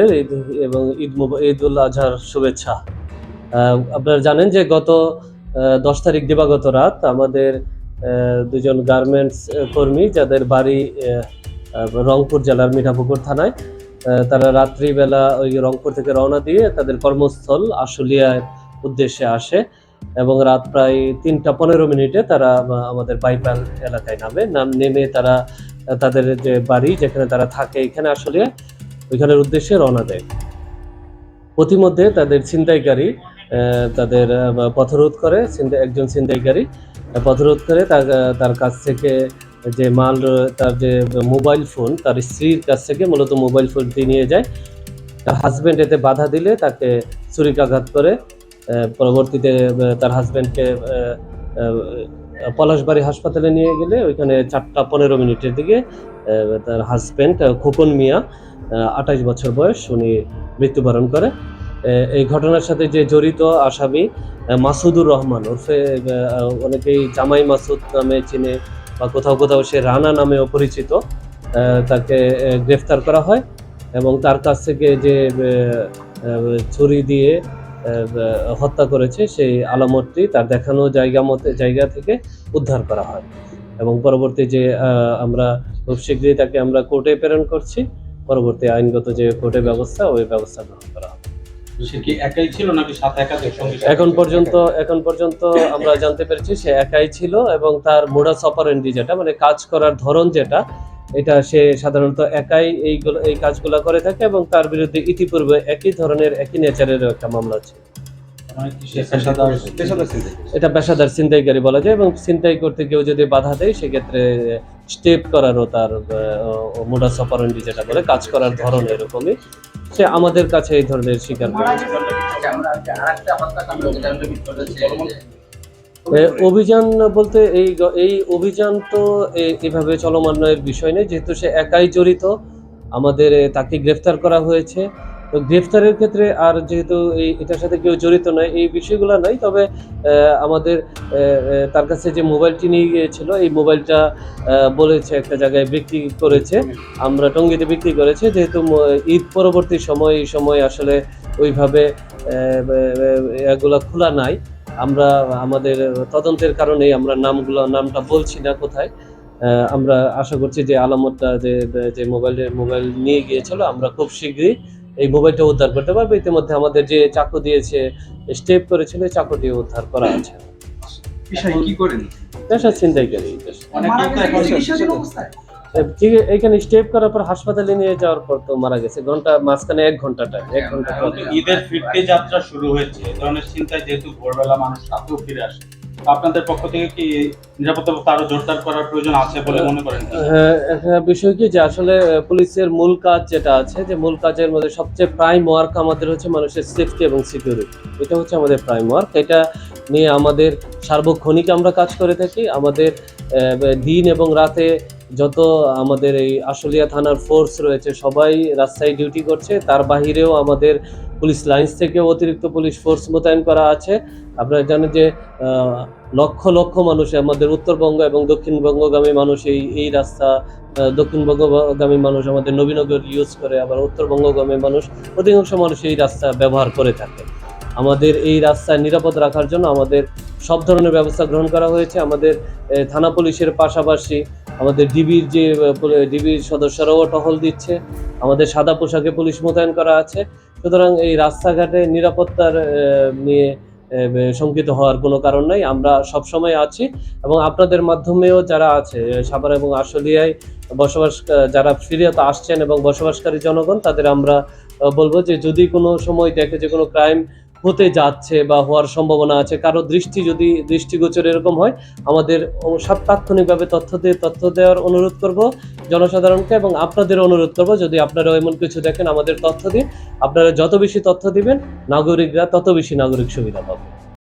ঈদ এবং ঈদ উল আজহার শুভেচ্ছা। আপনারা জানেন যে গত 10 তারিখ দিবাগত রাত আমাদের দুজন গার্মেন্টস কর্মী যাদের বাড়ি রংপুর জেলার মিঠাপুকুর থানায়, তারা রাত্রিবেলা ওই রংপুর থেকে রওনা দিয়ে তাদের কর্মস্থল আশুলিয়ার উদ্দেশ্যে আসে এবং রাত প্রায় 3টা 15 মিনিটে তারা আমাদের বাইপাল এলাকায় নেমে তারা তাদের যে বাড়ি যেখানে তারা থাকে এখানে আশুলিয়া ওইখানের উদ্দেশ্যে রওনা দেয়। পথিমধ্যে তাদের ছিনতাইকারী তাদের পথরোধ করে, একজন ছিনতাইকারী পথরোধ করে তার কাছ থেকে যে মাল, তার যে মোবাইল ফোন, তার স্ত্রীর কাছ থেকে মূলত মোবাইল ফোনটি নিয়ে যায়। তার হাজব্যান্ড এতে বাধা দিলে তাকে ছুরিকাঘাত করে। পরবর্তীতে তার হাজব্যান্ডকে পলাশবাড়ি হাসপাতালে নিয়ে গেলে ওইখানে 4টা 15 মিনিটের দিকে তার হাজব্যান্ড খোকন মিয়া 28 বছর বয়স, উনি মৃত্যুবরণ করে। এই ঘটনার সাথে যে জড়িত আসামি মাসুদুর রহমান ওরফে অনেকেই জামাই মাসুদ নামে চিনে বা কোথাও কোথাও সে রানা নামেও পরিচিত, তাকে গ্রেফতার করা হয় এবং তার কাছ থেকে যে ছুরি দিয়ে হত্যা করেছে সেই আলামতটি তার দেখানো জায়গা থেকে উদ্ধার করা হয় এবং পরবর্তী যে আমরা খুব শীঘ্রই তাকে আমরা কোর্টে প্রেরণ করছি। পরবর্তী আইনগত যে কোর্টে ব্যবস্থা, ওই ব্যবস্থা গ্রহণ করা হবে। সে কি একাই ছিল নাকি সাথে একাধিক সঙ্গী? এখন পর্যন্ত আমরা জানতে পেরেছি সে একাই ছিল এবং তার মোডাস অপারেন্ডি যেটা মানে কাজ করার ধরন যেটা, এটা সে সাধারণত একাই এই কাজগুলো করে থাকে এবং তার বিরুদ্ধে ইতিপূর্বে একই ধরনের একই নেচারের একটা মামলা ছিল। এটা পেশাদার ছিনতাইকারী বলা যায় এবং ছিনতাই করতে কেউ যদি বাধা দেয় সেক্ষেত্রে স্টেপ করারও তার মোডাস অপারেন্ডি যেটা বলে কাজ করার ধরন এরকমই। সে আমাদের কাছে এই ধরনের স্বীকার করে। অভিযান বলতে এই অভিযান তো এইভাবে চলমানের বিষয় নেই, যেহেতু সে একাই জড়িত। আমাদের তাকে গ্রেফতার করা হয়েছে, তো গ্রেফতারের ক্ষেত্রে আর যেহেতু এটার সাথে কেউ জড়িত নয় এই বিষয়গুলো নয়। তবে আমাদের তার কাছে যে মোবাইলটি নিয়ে গিয়েছিল এই মোবাইলটা বলেছে একটা জায়গায় বিক্রি করেছে, আমরা টঙ্গীতে বিক্রি করেছে। যেহেতু ঈদ পরবর্তী এই সময় আসলে ওইভাবে এগুলা খোলা নাই, আমরা আমাদের তদন্তের কারণেই আমরা নামটা বলছি না কোথায়। আমরা আশা করছি যে আলামতটা যে মোবাইল নিয়ে গিয়েছিল আমরা খুব শীঘ্রই এই মোবাইলটা উদ্ধার করতে পারবো। ইতিমধ্যে আমাদের যে চাকু দিয়েছে স্টেপ করেছিল চাকুটি উদ্ধার করা আছে। পেশা ছিনতাইকারী। এখানে স্টেপ করার পর হাসপাতালে নিয়ে যাওয়ার পর তো মারা গেছে, মাঝখানে 1 ঘন্টা ঈদের ফিরতি যাত্রা শুরু হয়েছে। এই ধরনের চিন্তায় যেহেতু ভোরবেলা মানুষ রাতেও ফিরে আসে, আপনাদের পক্ষ থেকে কি নিরাপত্তা আরো জোরদার করার প্রয়োজন আছে বলে মনে করেন? একটা বিষয় কি যে আসলে পুলিশের মূল কাজ যেটা আছে, যে মূল কাজের মধ্যে সবচেয়ে প্রাইম ওয়ার্ক আমাদের হচ্ছে মানুষের সেফটি এবং সিকিউরিটি। এটা হচ্ছে আমাদের প্রাইম ওয়ার্ক। এটা নিয়ে আমাদের সার্বক্ষণিক আমরা কাজ করে থাকি। আমাদের দিন এবং রাতে যত আমাদের এই আশুলিয়া থানার ফোর্স রয়েছে সবাই রাস্তায় ডিউটি করছে। তার বাহিরেও আমাদের পুলিশ লাইন্স থেকে অতিরিক্ত পুলিশ ফোর্স মোতায়েন করা আছে। আপনারা জানেন যে লক্ষ লক্ষ মানুষ আমাদের উত্তরবঙ্গ এবং দক্ষিণবঙ্গগামী মানুষ এই রাস্তা, দক্ষিণবঙ্গগামী মানুষ আমাদের নবীনগর ইউজ করে, আবার উত্তরবঙ্গগামী মানুষ অধিকাংশ মানুষ এই রাস্তা ব্যবহার করে থাকে। আমাদের এই রাস্তায় নিরাপদ রাখার জন্য আমাদের সব ধরনের ব্যবস্থা গ্রহণ করা হয়েছে। আমাদের থানা পুলিশের পাশাপাশি আমাদের ডিবির সদস্যরাও টহল দিচ্ছে। আমাদের সাদা পোশাকে পুলিশ মোতায়েন করা আছে। সুতরাং এই রাস্তাঘাটে নিরাপত্তার নিয়ে শঙ্কিত হওয়ার কোনো কারণ নাই। আমরা সবসময় আছি এবং আপনাদের মাধ্যমেও যারা আছে সাভার এবং আশুলিয়ায় যারা ফিরে আসছেন এবং বসবাসকারী জনগণ, তাদের আমরা বলবো যে যদি কোনো সময় দেখে যে কোনো ক্রাইম হতে যাচ্ছে বা হওয়ার সম্ভাবনা আছে, কারো দৃষ্টিগোচর এরকম হয়, আমাদের তাৎক্ষণিকভাবে তথ্য দেওয়ার অনুরোধ করব জনসাধারণকে এবং আপনাদের অনুরোধ করব যদি আপনারা এমন কিছু দেখেন আমাদের তথ্য দিন। আপনারা যত বেশি তথ্য দিবেন নাগরিকরা তত বেশি নাগরিক সুবিধা পাবে।